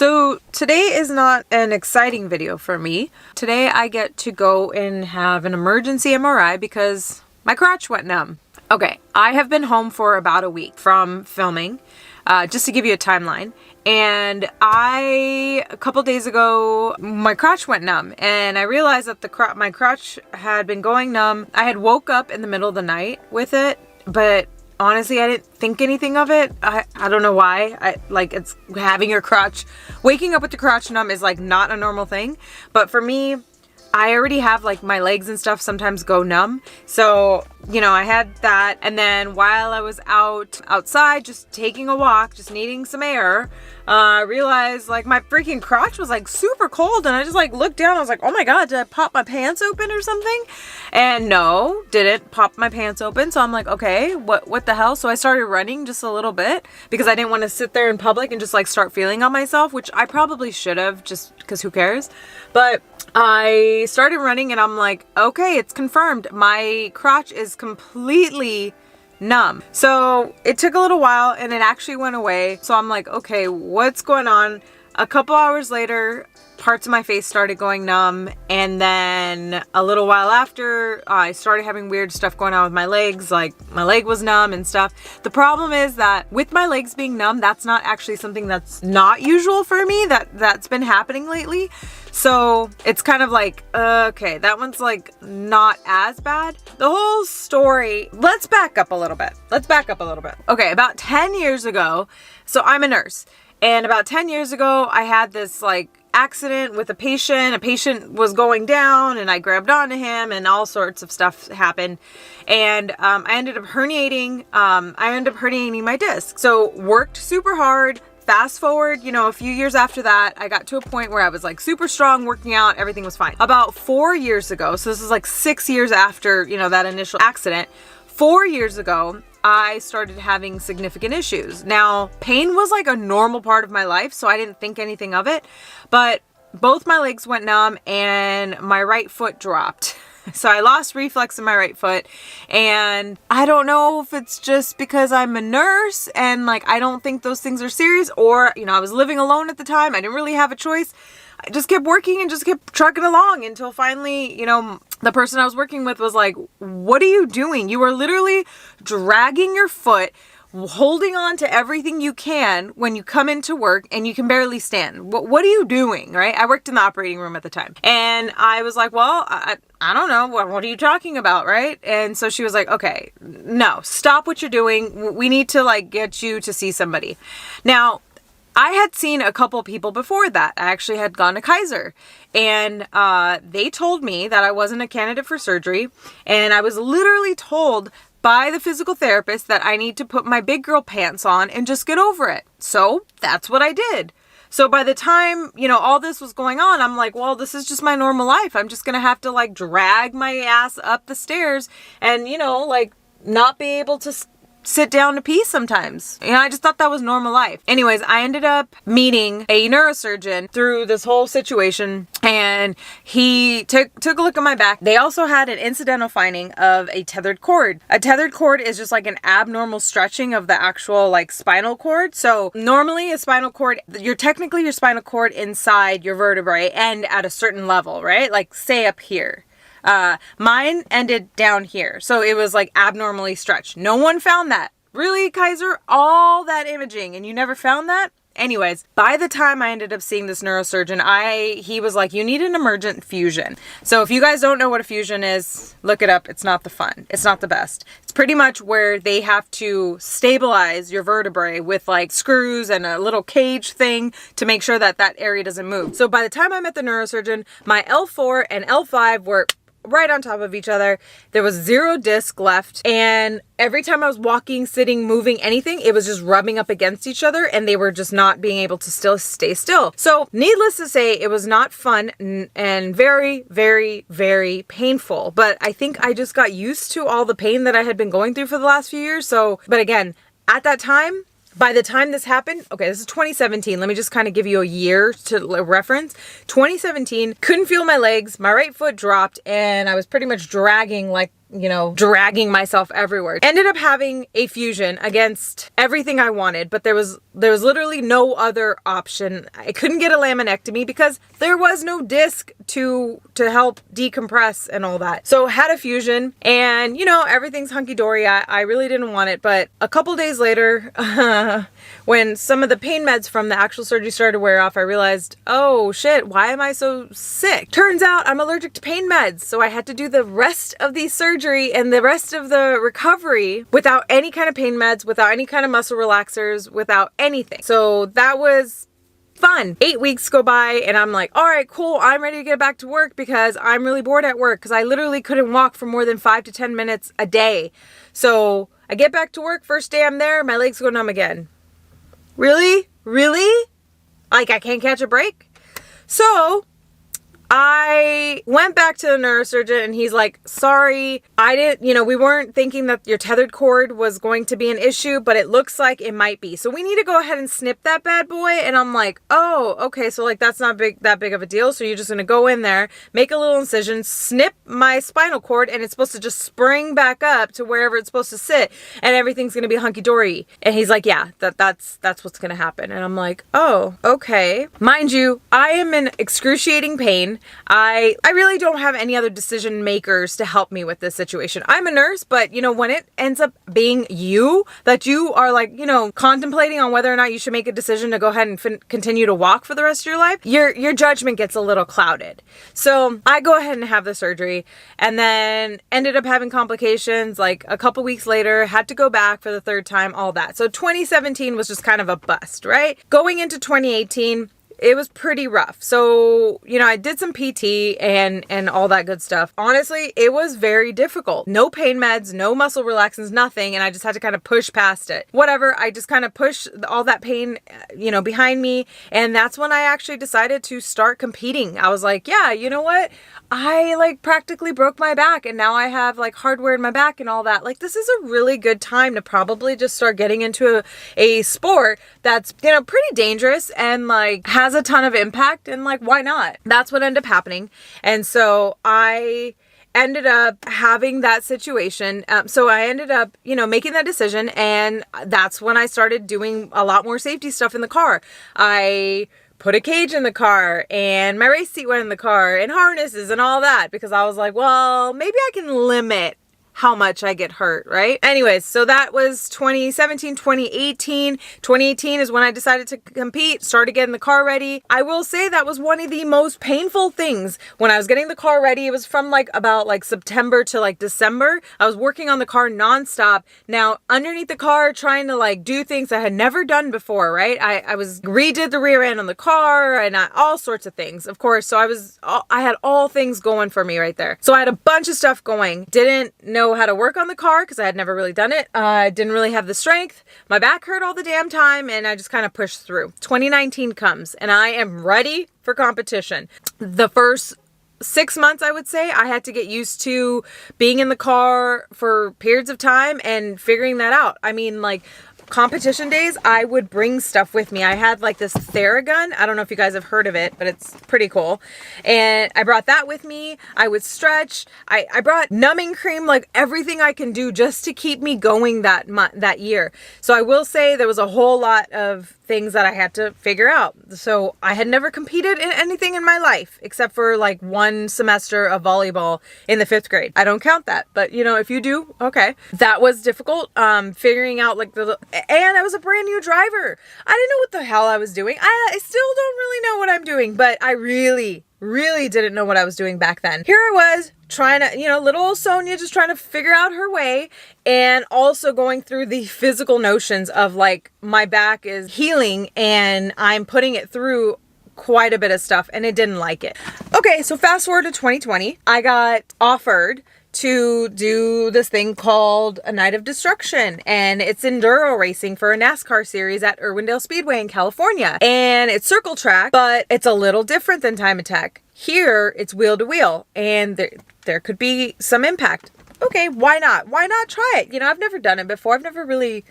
So today is not an exciting video for me. Today I get to go and have an emergency MRI because my crotch went numb. Okay, I have been home for about a week from filming, just to give you a timeline. And a couple days ago, my crotch went numb and I realized that my crotch had been going numb. I had woke up in the middle of the night with it, but honestly, I didn't think anything of it. I don't know why. It's having your crotch, waking up with your crotch numb is like not a normal thing. But for me, I already have like my legs and stuff sometimes go numb. So, I had that. And then while I was outside, just taking a walk, just needing some air, I realized like my freaking crotch was like super cold. And I just like looked down. I was like, oh my God, did I pop my pants open or something? And no, didn't pop my pants open. So I'm like, okay, what the hell? So I started running just a little bit because I didn't want to sit there in public and just like start feeling on myself, which I probably should have just because who cares? But I started running and I'm like, okay, it's confirmed. My crotch is completely numb. So it took a little while and it actually went away. So I'm like, okay, what's going on? A couple hours later, parts of my face started going numb. And then a little while after, I started having weird stuff going on with my legs. Like my leg was numb and stuff. The problem is that with my legs being numb, that's not actually something that's not usual for me. That's been happening lately. So it's kind of like, okay, that one's like not as bad. The whole story, let's back up a little bit. Okay, about 10 years ago, so I'm a nurse. And about 10 years ago, I had this like accident with a patient. A patient was going down and I grabbed onto him and all sorts of stuff happened. And I ended up herniating my disc. So worked super hard. Fast forward, a few years after that, I got to a point where I was like super strong, working out, everything was fine. About 4 years ago, so this is like 6 years after, that initial accident, 4 years ago, I started having significant issues. Now, pain was like a normal part of my life, so I didn't think anything of it, but both my legs went numb and my right foot dropped. So I lost reflex in my right foot, and I don't know if it's just because I'm a nurse and like I don't think those things are serious, or I was living alone at the time. I didn't really have a choice. I just kept working and just kept trucking along until finally, the person I was working with was like, "What are you doing? You are literally dragging your foot, holding on to everything you can when you come into work and you can barely stand. What are you doing?" Right? I worked in the operating room at the time. And I was like, well, I don't know. What are you talking about? Right? And so she was like, okay, no, stop what you're doing. We need to like get you to see somebody. Now, I had seen a couple people before that. I actually had gone to Kaiser, and they told me that I wasn't a candidate for surgery. And I was literally told by the physical therapist that I need to put my big girl pants on and just get over it. So that's what I did. So by the time, all this was going on, I'm like, well, this is just my normal life. I'm just going to have to like drag my ass up the stairs and, not be able to sit down to pee sometimes. I just thought that was normal life. Anyways, I ended up meeting a neurosurgeon through this whole situation, and he took a look at my back. They also had an incidental finding of a tethered cord. A tethered cord is just like an abnormal stretching of the actual like spinal cord. So normally a spinal cord, your spinal cord inside your vertebrae end at a certain level, right? Like say up here. Mine ended down here. So it was like abnormally stretched. No one found that. Really, Kaiser? All that imaging and you never found that? Anyways, by the time I ended up seeing this neurosurgeon, he was like, you need an emergent fusion. So if you guys don't know what a fusion is, look it up. It's not the fun. It's not the best. It's pretty much where they have to stabilize your vertebrae with like screws and a little cage thing to make sure that area doesn't move. So by the time I met the neurosurgeon, my L4 and L5 were right on top of each other. There was 0 disc left, and every time I was walking, sitting, moving, anything, it was just rubbing up against each other, and they were just not being able to stay still. So needless to say, it was not fun and very, very, very painful. But I think I just got used to all the pain that I had been going through for the last few years. But again, at that time, by the time this happened, okay, this is 2017. Let me just kind of give you a year to reference. 2017, couldn't feel my legs. My right foot dropped and I was pretty much dragging like dragging myself everywhere. Ended up having a fusion against everything I wanted, but there was literally no other option. I couldn't get a laminectomy because there was no disc to help decompress and all that. So had a fusion, and everything's hunky-dory. I really didn't want it, but a couple days later, when some of the pain meds from the actual surgery started to wear off, I realized, oh shit, why am I so sick? Turns out I'm allergic to pain meds, so I had to do the rest of the surgery and the rest of the recovery without any kind of pain meds, without any kind of muscle relaxers, without anything. So that was fun. 8 weeks go by and I'm like, all right, cool. I'm ready to get back to work because I'm really bored at work because I literally couldn't walk for more than 5 to 10 minutes a day. So I get back to work. First day I'm there, my legs go numb again. Really? Like I can't catch a break? So I went back to the neurosurgeon and he's like, sorry, we weren't thinking that your tethered cord was going to be an issue, but it looks like it might be. So we need to go ahead and snip that bad boy. And I'm like, oh, okay. So like, that's not that big of a deal. So you're just going to go in there, make a little incision, snip my spinal cord, and it's supposed to just spring back up to wherever it's supposed to sit. And everything's going to be hunky-dory. And he's like, yeah, that's what's going to happen. And I'm like, oh, okay. Mind you, I am in excruciating pain. I really don't have any other decision makers to help me with this situation. I'm a nurse, but when it ends up being that you are like, contemplating on whether or not you should make a decision to go ahead and continue to walk for the rest of your life, your judgment gets a little clouded. So I go ahead and have the surgery and then ended up having complications like a couple weeks later, had to go back for the third time, all that. So 2017 was just kind of a bust, right? Going into 2018, it was pretty rough. So, I did some PT and all that good stuff. Honestly, it was very difficult. No pain meds, no muscle relaxants, nothing. And I just had to kind of push past it. Whatever. I just kind of pushed all that pain, behind me. And that's when I actually decided to start competing. I was like, yeah, you know what? I like practically broke my back and now I have like hardware in my back and all that. Like, this is a really good time to probably just start getting into a sport that's, pretty dangerous and like has a ton of impact, and like, why not? That's what ended up happening. And so I ended up having that situation. So I ended up, making that decision, and that's when I started doing a lot more safety stuff in the car. I put a cage in the car and my race seat went in the car and harnesses and all that because I was like, well, maybe I can limit how much I get hurt, right? Anyways, so that was 2017, 2018. 2018 is when I decided to compete, started getting the car ready. I will say that was one of the most painful things when I was getting the car ready. It was from about September to December. I was working on the car nonstop. Now, underneath the car, trying to do things I had never done before, right? I redid the rear end on the car and all sorts of things, of course. So I had all things going for me right there. So I had a bunch of stuff going. Didn't know how to work on the car because I had never really done it. Didn't really have the strength. My back hurt all the damn time and I just kind of pushed through. 2019 comes and I am ready for competition. The first 6 months, I would say, I had to get used to being in the car for periods of time and figuring that out. I mean, competition days, I would bring stuff with me. I had this Theragun. I don't know if you guys have heard of it, but it's pretty cool. And I brought that with me. I would stretch. I brought numbing cream, everything I can do just to keep me going that year. So I will say there was a whole lot of things that I had to figure out. So I had never competed in anything in my life except for one semester of volleyball in the 5th grade. I don't count that, but if you do, okay. That was difficult. Figuring out and I was a brand new driver. I didn't know what the hell I was doing. I still don't really know what I'm doing, but I really didn't know what I was doing back then. Here I was trying to, little old Sonia just trying to figure out her way, and also going through the physical notions of my back is healing and I'm putting it through quite a bit of stuff and it didn't like it. Okay, so fast forward to 2020, I got offered to do this thing called a Night of Destruction, and it's enduro racing for a NASCAR series at Irwindale Speedway in California. And it's circle track, but it's a little different than time attack. Here it's wheel to wheel, and there could be some impact. Okay, why not? Why not try it? I've never done it before. I've never really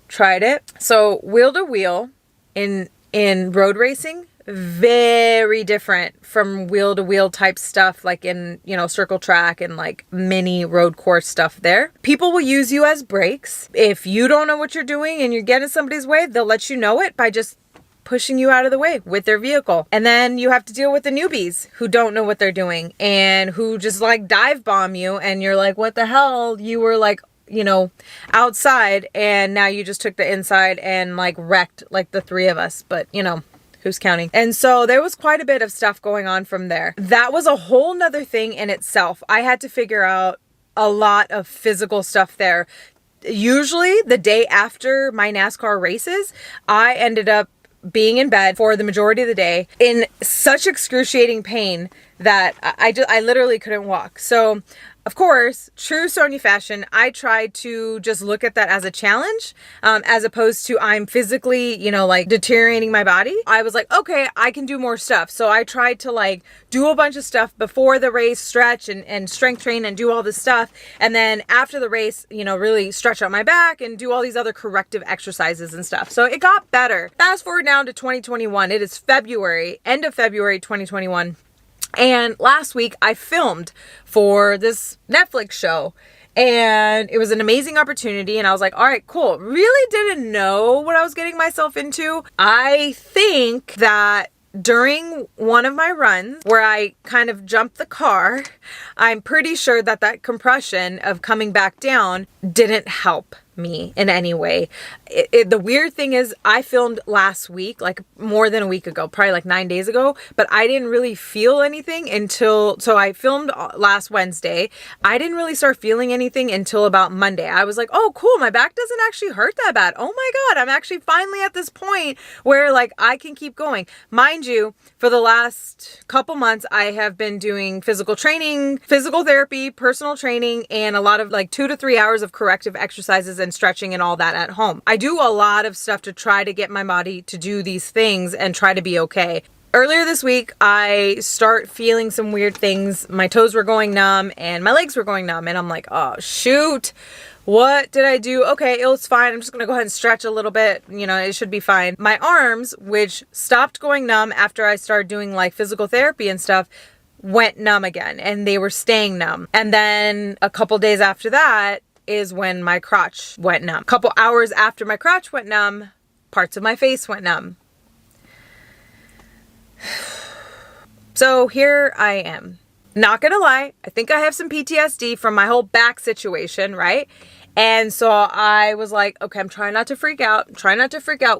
tried it. So wheel to wheel in road racing, very different from wheel to wheel type stuff, like in, you know, circle track and like mini road course stuff there. People will use you as brakes. If you don't know what you're doing and you're getting somebody's way, they'll let you know it by just pushing you out of the way with their vehicle. And then you have to deal with the newbies who don't know what they're doing and who just like dive bomb you, and you're like, what the hell? You were like, you know, outside, and now you just took the inside and like wrecked like the three of us. But you know, who's counting? And so there was quite a bit of stuff going on from there. That was a whole nother thing in itself. I had to figure out a lot of physical stuff there. Usually the day after my NASCAR races, I ended up being in bed for the majority of the day in such excruciating pain that I literally couldn't walk. So of course, true Sonia fashion, I tried to just look at that as a challenge, as opposed to I'm physically, you know, like deteriorating my body. I was like, okay, I can do more stuff. So I tried to like do a bunch of stuff before the race, stretch and strength train and do all this stuff. And then after the race, you know, really stretch out my back and do all these other corrective exercises and stuff. So it got better. Fast forward now to 2021. It is February, end of February 2021. And last week I filmed for this Netflix show, and it was an amazing opportunity. And I was like, all right, cool. Really didn't know what I was getting myself into. I think that during one of my runs where I kind of jumped the car, I'm pretty sure that that compression of coming back down didn't help me in any way. The weird thing is I filmed last week, like more than a week ago, probably like 9 days ago, but I didn't really feel anything until, so I filmed last Wednesday. I didn't really start feeling anything until about Monday. I was like, oh cool, my back doesn't actually hurt that bad. Oh my God, I'm actually finally at this point where like I can keep going. Mind you, for the last couple months, I have been doing physical training, physical therapy, personal training, and a lot of like 2 to 3 hours of corrective exercises and stretching and all that at home. I do a lot of stuff to try to get my body to do these things and try to be okay. Earlier this week, I start feeling some weird things. My toes were going numb and my legs were going numb, and I'm like, oh shoot, what did I do? Okay, it was fine. I'm just gonna go ahead and stretch a little bit. You know, it should be fine. My arms, which stopped going numb after I started doing like physical therapy and stuff, went numb again, and they were staying numb. And then a couple days after that is when my crotch went numb. A couple hours after my crotch went numb, parts of my face went numb. So here I am. Not gonna lie, I think I have some PTSD from my whole back situation, right? And so I was like, okay, I'm trying not to freak out.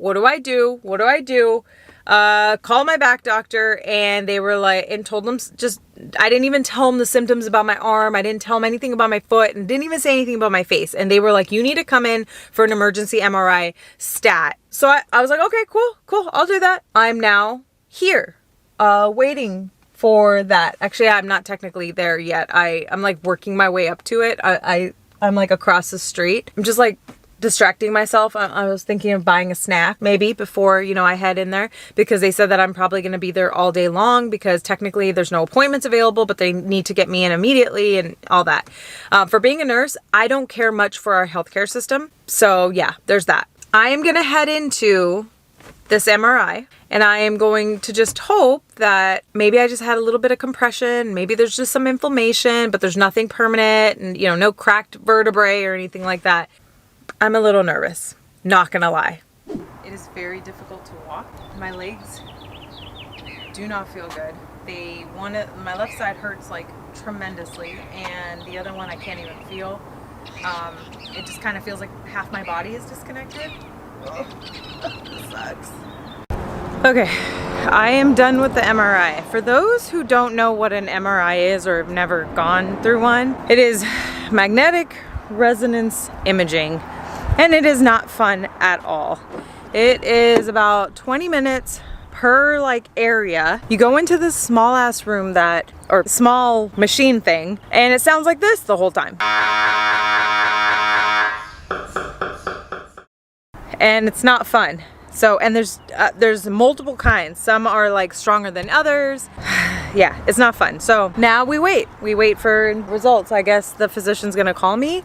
What do I do? What do I do? Call my back doctor, and they were like, and told them just, I didn't even tell them the symptoms about my arm. I didn't tell them anything about my foot, and didn't even say anything about my face. And they were like, you need to come in for an emergency MRI stat. So I was like, okay, cool. I'll do that. I'm now here, waiting for that. Actually, I'm not technically there yet. I'm like working my way up to it. I'm like across the street. I'm just like distracting myself. I was thinking of buying a snack maybe before, you know, I head in there, because they said that I'm probably going to be there all day long because technically there's no appointments available, but they need to get me in immediately and all that. For being a nurse, I don't care much for our healthcare system. So yeah, there's that. I am going to head into this MRI, and I am going to just hope that maybe I just had a little bit of compression. Maybe there's just some inflammation, but there's nothing permanent, and you know, no cracked vertebrae or anything like that. I'm a little nervous, not gonna lie. It is very difficult to walk. My legs do not feel good. My left side hurts like tremendously, and the other one I can't even feel. It just kind of feels like half my body is disconnected. Oh, this sucks. Okay, I am done with the MRI. For those who don't know what an MRI is or have never gone through one, it is magnetic resonance imaging, and it is not fun at all. It is about 20 minutes per like area. You go into this small ass room or small machine thing, and it sounds like this the whole time. And it's not fun. So, and there's multiple kinds. Some are like stronger than others. Yeah, it's not fun. So now we wait for results. I guess the physician's gonna call me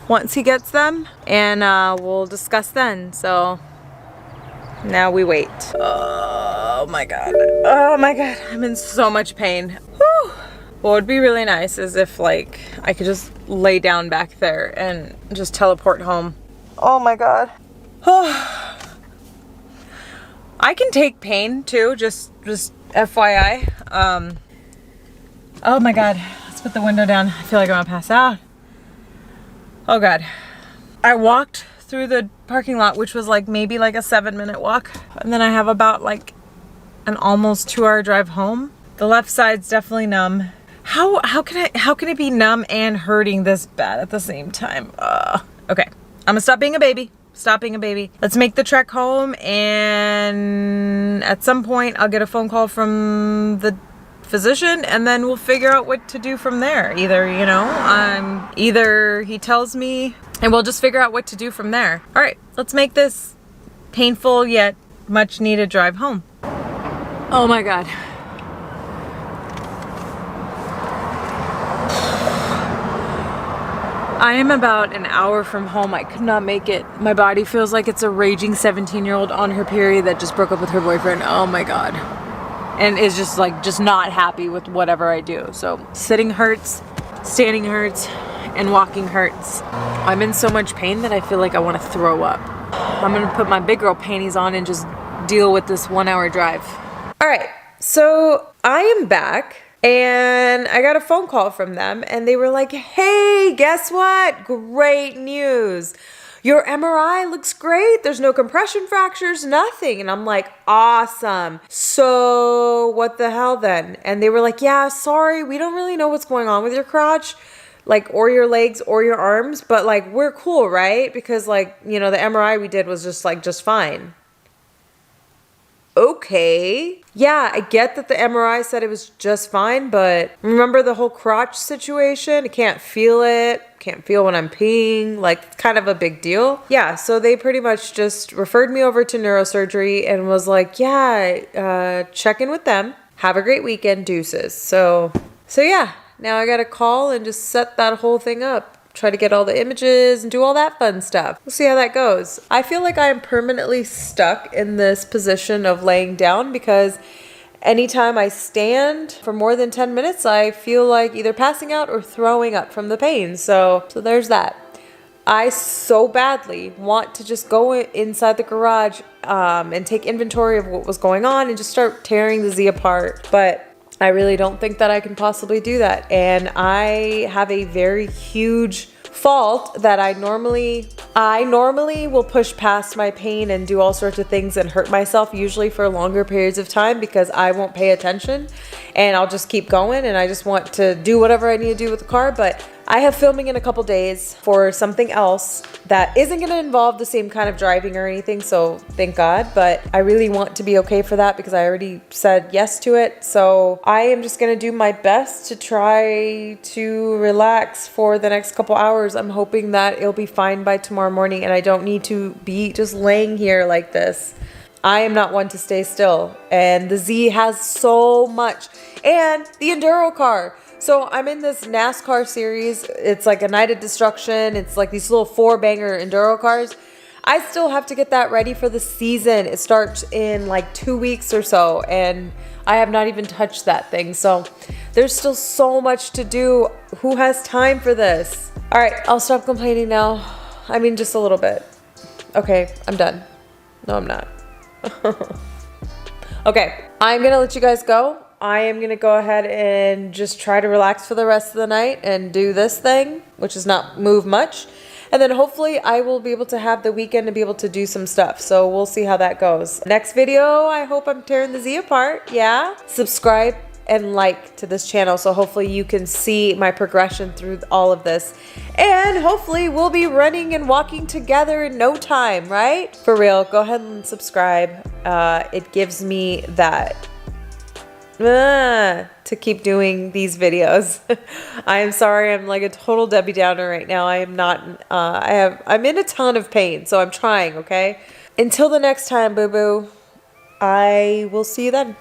once he gets them, and we'll discuss then. So Now we wait. Oh my God. Oh my God. I'm in so much pain. Whew. What would be really nice is if like I could just lay down back there and just teleport home. Oh my God. I can take pain too, just FYI. Oh my God. Let's put the window down. I feel like I'm gonna pass out. Oh God. I walked through the parking lot, which was like maybe like a 7-minute walk. And then I have about like an almost 2-hour drive home. The left side's definitely numb. How can it be numb and hurting this bad at the same time? Okay, I'm gonna stop being a baby. Stop being a baby. Let's make the trek home, and at some point I'll get a phone call from the physician, and then we'll figure out what to do from there. Either, you know, either he tells me and we'll just figure out what to do from there. All right, let's make this painful yet much needed drive home. Oh my God. I am about an hour from home. I could not make it. My body feels like it's a raging 17-year-old on her period that just broke up with her boyfriend. Oh my God. And is just not happy with whatever I do. So sitting hurts, standing hurts, and walking hurts. I'm in so much pain that I feel like I want to throw up. I'm gonna put my big girl panties on and just deal with this 1-hour drive. All right, so I am back. And I got a phone call from them and they were like, hey, guess what? Great news. Your MRI looks great. There's no compression fractures, nothing. And I'm like, awesome. So what the hell then? And they were like, yeah, sorry, we don't really know what's going on with your crotch, like, or your legs or your arms, but like, we're cool, right? Because like, you know, the MRI we did was just fine. Okay. Yeah, I get that the MRI said it was just fine, but remember the whole crotch situation? I can't feel it. Can't feel when I'm peeing. Like, it's kind of a big deal. Yeah, so they pretty much just referred me over to neurosurgery and was like, yeah, check in with them. Have a great weekend, deuces. So yeah, now I gotta call and just set that whole thing up. Try to get all the images and do all that fun stuff. We'll see how that goes. I feel like I am permanently stuck in this position of laying down because anytime I stand for more than 10 minutes, I feel like either passing out or throwing up from the pain. So there's that. I so badly want to just go inside the garage and take inventory of what was going on and just start tearing the Z apart. But I really don't think that I can possibly do that. And I have a very huge fault that I normally will push past my pain and do all sorts of things and hurt myself usually for longer periods of time because I won't pay attention and I'll just keep going and I just want to do whatever I need to do with the car. But I have filming in a couple days for something else that isn't going to involve the same kind of driving or anything, so thank God. But I really want to be okay for that because I already said yes to it. So I am just going to do my best to try to relax for the next couple hours. I'm hoping that it'll be fine by tomorrow morning and I don't need to be just laying here like this. I am not one to stay still, and the Z has so much, and the Enduro car. So I'm in this NASCAR series. It's like a Night of Destruction. It's like these little 4-banger Enduro cars. I still have to get that ready for the season. It starts in like 2 weeks or so, and I have not even touched that thing. So there's still so much to do. Who has time for this? All right, I'll stop complaining now. I mean, just a little bit. Okay, I'm done. No, I'm not. Okay, I'm gonna let you guys go. I am gonna go ahead and just try to relax for the rest of the night and do this thing, which is not move much. And then hopefully I will be able to have the weekend to be able to do some stuff. So we'll see how that goes. Next video, I hope I'm tearing the Z apart. Yeah. Subscribe and like to this channel so hopefully you can see my progression through all of this, and hopefully we'll be running and walking together in no time, right? For real, go ahead and subscribe. It gives me that to keep doing these videos. I am sorry, I'm like a total Debbie Downer right now. I am not I'm in a ton of pain, so I'm trying. Okay, until the next time, boo boo, I will see you then.